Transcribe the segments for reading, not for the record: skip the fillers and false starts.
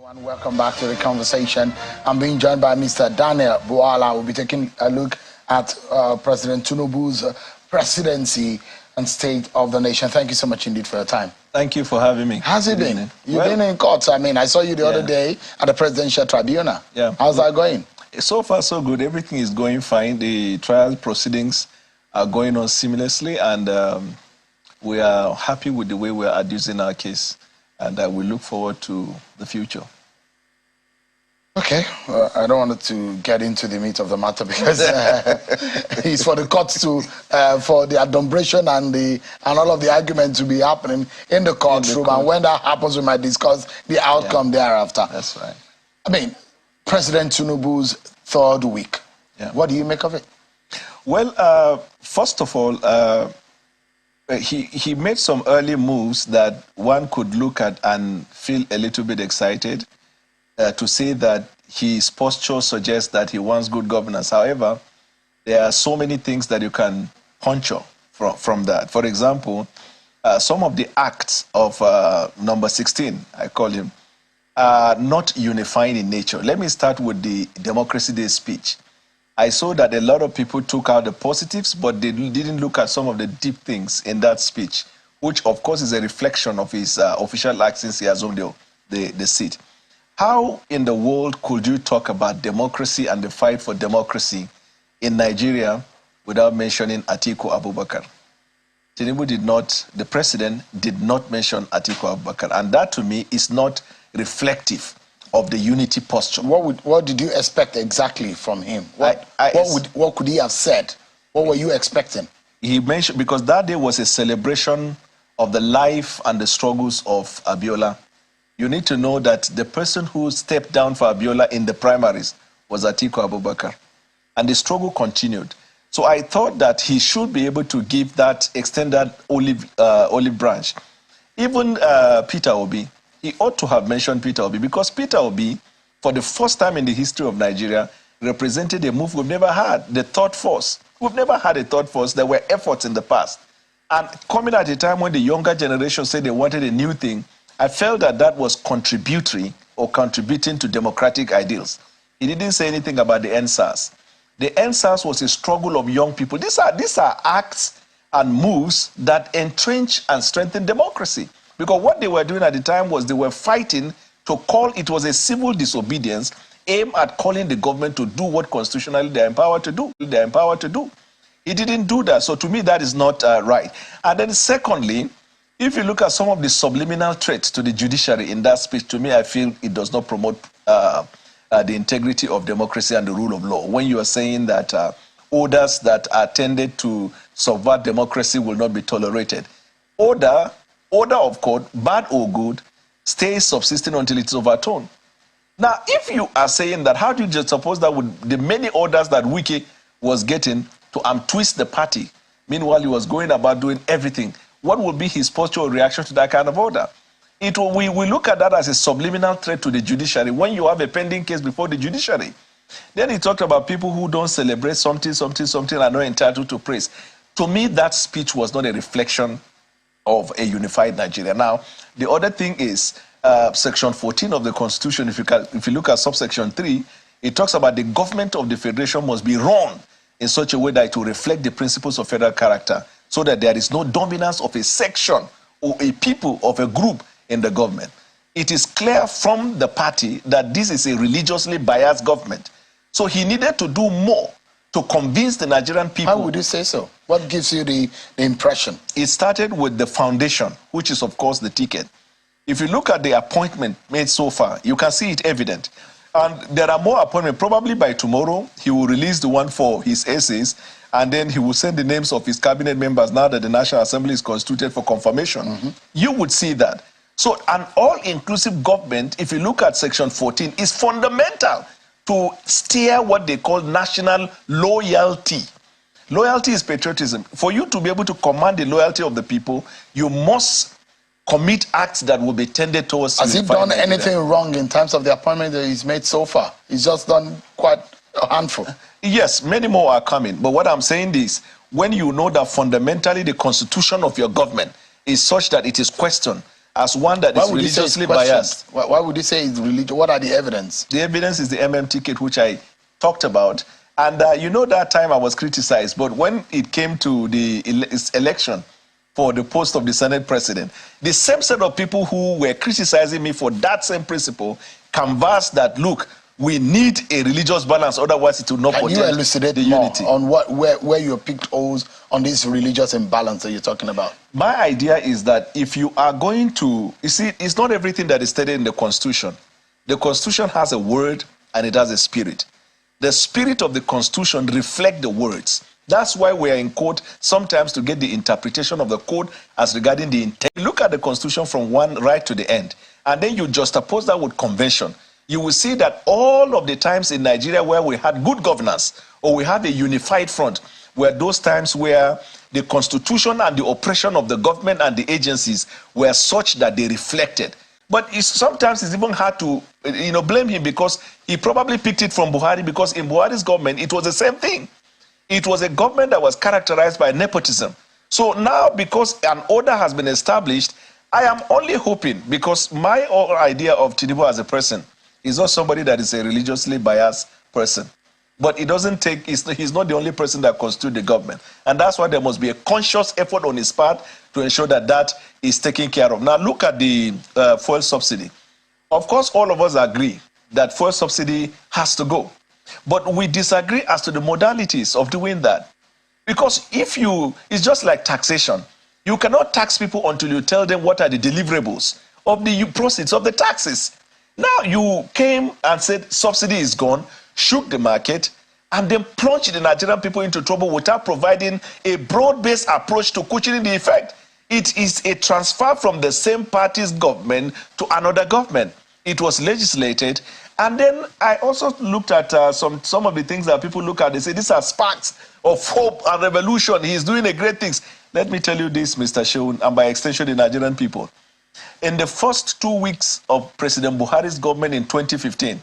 Welcome back to the conversation. I'm being joined by Mr. Daniel Buala. We'll be taking a look at President Tinubu's presidency and state of the nation. Thank you so much indeed for your time. Thank you for having me. How's it been? You've been in court. I mean, I saw you the other day at the presidential tribunal. Yeah. How's that going? So far, so good. Everything is going fine. The trial proceedings are going on seamlessly, and we are happy with the way we are adducing our case, and we look forward to the future. Okay, I don't want to get into the meat of the matter because it's for the courts to, for the adumbration and all of the argument to be happening in the courtroom, and when that happens, we might discuss the outcome thereafter. That's right. I mean, President Tinubu's third week. Yeah. What do you make of it? Well, first of all, he made some early moves that one could look at and feel a little bit excited. To say that his posture suggests that he wants good governance. However, there are so many things that you can puncture from that. For example, some of the acts of number 16, I call him, are not unifying in nature. Let me start with the Democracy Day speech. I saw that a lot of people took out the positives, but they didn't look at some of the deep things in that speech, which of course is a reflection of his official acts since he assumed the seat. How in the world could you talk about democracy and the fight for democracy in Nigeria without mentioning Atiku Abubakar? Tinubu did not, the president did not mention Atiku Abubakar, and that to me is not reflective of the unity posture. What did you expect exactly from him? What could he have said? What were you expecting? He mentioned, because that day was a celebration of the life and the struggles of Abiola. You need to know that the person who stepped down for Abiola in the primaries was Atiku Abubakar. And the struggle continued. So I thought that he should be able to give that extended olive branch. Even Peter Obi, he ought to have mentioned Peter Obi, because Peter Obi, for the first time in the history of Nigeria, represented a move we've never had, the third force. We've never had a third force. There were efforts in the past. And coming at a time when the younger generation said they wanted a new thing, I felt that that was contributory or contributing to democratic ideals. He didn't say anything about the NSAS. The NSAS was a struggle of young people. These are acts and moves that entrench and strengthen democracy. Because what they were doing at the time was they were fighting to call, it was a civil disobedience aimed at calling the government to do what constitutionally they're empowered to do. He didn't do that. So to me, that is not right. And then secondly, if you look at some of the subliminal threats to the judiciary in that speech, to me, I feel it does not promote the integrity of democracy and the rule of law. When you are saying that orders that are tended to subvert democracy will not be tolerated. Order of court, bad or good, stays subsisting until it's overturned. Now, if you are saying that, how do you just suppose that with the many orders that Wike was getting to twist the party, meanwhile he was going about doing everything, what will be his posture or reaction to that kind of order? We look at that as a subliminal threat to the judiciary when you have a pending case before the judiciary. Then he talked about people who don't celebrate something are not entitled to praise. To me, that speech was not a reflection of a unified Nigeria. Now, the other thing is Section 14 of the Constitution. If you look at subsection 3, it talks about the government of the federation must be run in such a way that it will reflect the principles of federal character, so that there is no dominance of a section or a people of a group in the government. It is clear from the party that this is a religiously biased government. So he needed to do more to convince the Nigerian people. How would you say so? What gives you the impression? It started with the foundation, which is, of course, the ticket. If you look at the appointment made so far, you can see it evident. And there are more appointments. Probably by tomorrow, he will release the one for his essays, and then he will send the names of his cabinet members now that the National Assembly is constituted for confirmation. You would see that. So an all-inclusive government, if you look at Section 14, is fundamental to steer what they call national loyalty. Loyalty is patriotism. For you to be able to command the loyalty of the people, you must commit acts that will be tended towards. Has he done anything wrong in terms of the appointment that he's made so far? He's just done quite a handful. Yes, many more are coming. But what I'm saying is, when you know that fundamentally the constitution of your government is such that it is questioned, as one that Why is would you say it's religiously questioned? biased. Why would you say it's religious? What are the evidence? The evidence is the ticket, which I talked about. And you know, that time I was criticized, but when it came to the election for the post of the Senate president, the same set of people who were criticizing me for that same principle canvassed that, look, we need a religious balance, otherwise it will not Can you protect elucidate the more unity. on where you picked holes on this religious imbalance that you're talking about? My idea is that if you are going to, you see, it's not everything that is stated in the Constitution. The Constitution has a word and it has a spirit. The spirit of the Constitution reflects the words. That's why we are in court sometimes to get the interpretation of the code as regarding the intent. Look at the Constitution from one right to the end, and then you juxtapose that with convention. You will see that all of the times in Nigeria where we had good governance or we had a unified front were those times where the Constitution and the oppression of the government and the agencies were such that they reflected. But sometimes it's even hard to blame him, because he probably picked it from Buhari, because in Buhari's government, it was the same thing. It was a government that was characterized by nepotism. So now, because an order has been established, I am only hoping, because my idea of Tinubu as a person is not somebody that is a religiously biased person. But it doesn't take, he's not the only person that constitutes the government. And that's why there must be a conscious effort on his part to ensure that that is taken care of. Now, look at the fuel subsidy. Of course, all of us agree that fuel subsidy has to go. But we disagree as to the modalities of doing that. Because it's just like taxation. You cannot tax people until you tell them what are the deliverables of the proceeds of the taxes. Now, you came and said subsidy is gone, shook the market, and then plunged the Nigerian people into trouble without providing a broad-based approach to cushioning the effect. It is a transfer from the same party's government to another government. It was legislated. And then I also looked at some of the things that people look at. They say these are sparks of hope and revolution. He is doing a great things. Let me tell you this, Mr. Seun, and by extension, the Nigerian people. In the first 2 weeks of President Buhari's government in 2015,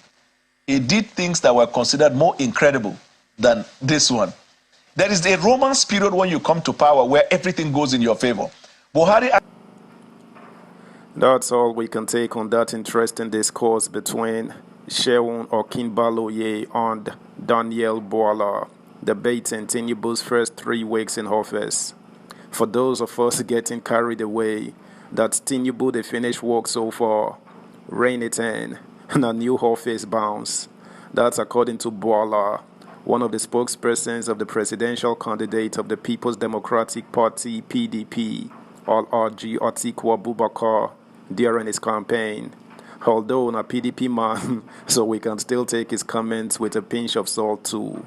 he did things that were considered more incredible than this one. There is a romance period when you come to power where everything goes in your favor. Buhari... That's all we can take on that interesting discourse between Seun Okinbaloye and Daniel Bwala, debating Tinubu's first 3 weeks in office. For those of us getting carried away that Tinubu they finished work so far, rein it in, and a new office bounce. That's according to Bwala, one of the spokespersons of the presidential candidate of the People's Democratic Party, PDP, Al-Arji Atiku Abubakar, during his campaign. Although not a PDP man, so we can still take his comments with a pinch of salt too.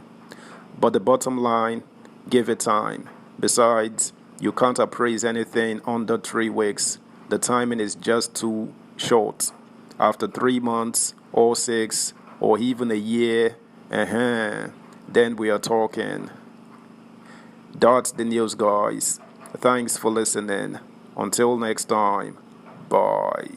But the bottom line, give it time. Besides, you can't appraise anything under 3 weeks. The timing is just too short. After 3 months, or 6, or even a year, then we are talking. That's the news, guys. Thanks for listening. Until next time, bye.